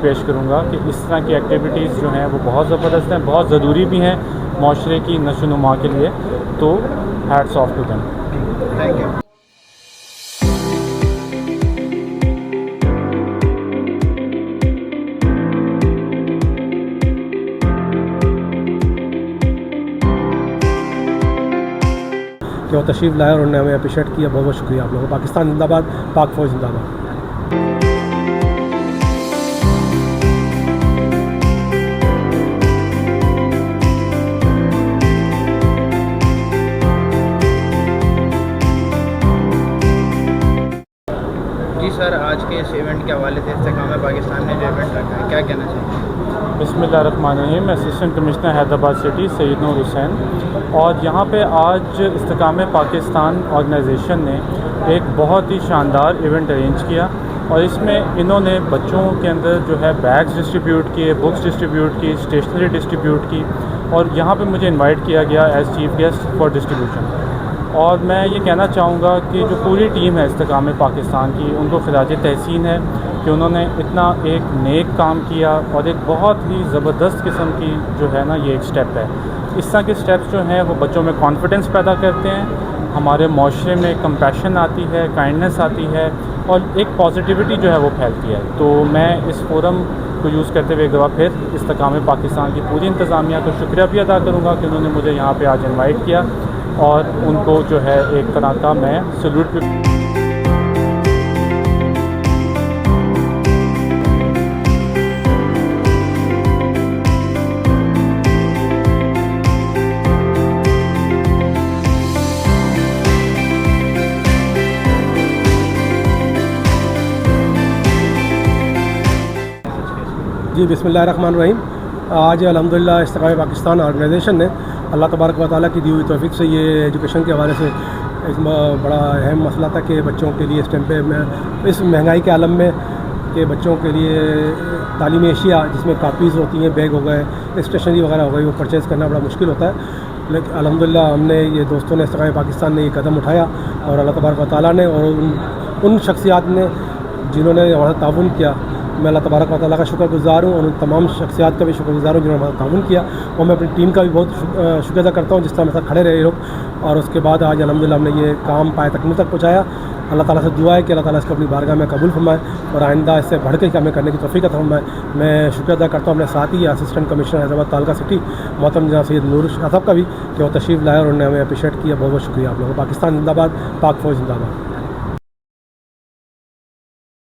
पेश करूँगा कि इस तरह की एक्टिविटीज़ जो हैं वो बहुत ज़बरदस्त हैं, बहुत ज़रूरी भी हैं माशरे की नशोनुमा के लिए। तो hats off to them. Thank you. कि वो तशरीफ़ लाए और उन्होंने हमें अप्रिशिएट किया। बहुत बहुत शुक्रिया आप लोगों को। पाकिस्तान जिंदाबाद, पाक फ़ौज जिंदाबाद। जी सर, आज के इस इवेंट के हवाले से इस्तेकाम पाकिस्तान ने जो इवेंट रखा है, क्या कहना चाहिए? बिस्मिल्लाहिर्रहमानिर्रहीम। Assistant commissioner Hyderabad city Syed Noor Hussain. और यहाँ पे आज इस्तेकाम पाकिस्तान ऑर्गेनाइजेशन ने एक बहुत ही शानदार इवेंट अरेंज किया और इसमें इन्होंने बच्चों के अंदर जो है बैग्स डिस्ट्रीब्यूट किए, बुक्स डिस्ट्रीब्यूट की, स्टेशनरी डिस्ट्रीब्यूट की। और यहाँ पे मुझे इनवाइट किया गया as chief guest for distribution. और मैं ये कहना चाहूँगा कि जो पूरी टीम है इस्तेकाम पाकिस्तान की, उनको खिराज तहसीन है कि उन्होंने इतना एक नेक काम किया और एक बहुत ही ज़बरदस्त किस्म की जो है ना ये एक स्टेप है। इस तरह के स्टेप्स जो हैं वो बच्चों में कॉन्फिडेंस पैदा करते हैं, हमारे माशरे में कंपैशन आती है, काइंडनेस आती है और एक पॉजिटिविटी जो है वो फैलती है। तो मैं इस फोरम को यूज़ करते हुए एक दफ़ा फिर इस्तेकाम पाकिस्तान की पूरी इंतज़ामिया को शुक्रिया भी अदा करूँगा कि उन्होंने मुझे यहाँ पे आज इनवाइट किया और उनको जो है एक तरह का मैं सैल्यूट भी। जी बिस्मिल्लाहिर्रहमानिर्रहीम। आज अल्हम्दुलिल्लाह इस्तेकाम पाकिस्तान ऑर्गेनाइजेशन ने अल्लाह तबारक व तआला की दी हुई तौफीक से ये एजुकेशन के हवाले से इसमें बड़ा अहम मसला था कि बच्चों के लिए इस टाइम पे इस महंगाई के आलम में कि बच्चों के लिए तालीमी अशिया जिसमें कापीज़ होती हैं, बैग हो गए, स्टेशनरी वगैरह हो गई, वो परचेज़ करना बड़ा मुश्किल होता है। लेकिन अल्हम्दुलिल्लाह हमने ये दोस्तों ने इस्तेकाम पाकिस्तान ने ये कदम उठाया और अल्लाह तबारक व तआला ने और उन शख्सियात ने जिन्होंने हमारा ताउन किया, मैं अल्लाह तबारक व तआला का शुक्रगुज़ार हूँ और उन तमाम शख्सियात का भी शुक्रगुज़ार हूँ जिन्होंने हमारा ताउन किया। और मैं अपनी टीम का भी बहुत शुक्र अदा करता हूँ जिस तरह मेरे साथ खड़े रहे लोग। और उसके बाद आज अल्हम्दुलिल्लाह हमने ये काम पाए तकमील तक पहुँचाया। अल्लाह ताला से दुआ है कि अल्लाह ताला इसको अपनी बारगाह में कबूल फरमाए और आइंदा इससे बढ़ के हमें करने की तौफीक अता फरमाए। मैं शुक्र अदा करता हूँ अपने साथ ही असिस्टेंट कमिश्नर हैदराबाद तालका सिटी मोहतरम जनाब सैयद नूर साहब का भी कि वो तशरीफ़ लाए और उन्होंने हमें अप्रिशिएट किया। बहुत बहुत शुक्रिया आप लोगों को। पाकिस्तान जिंदाबाद, पाक फ़ौज जिंदाबाद।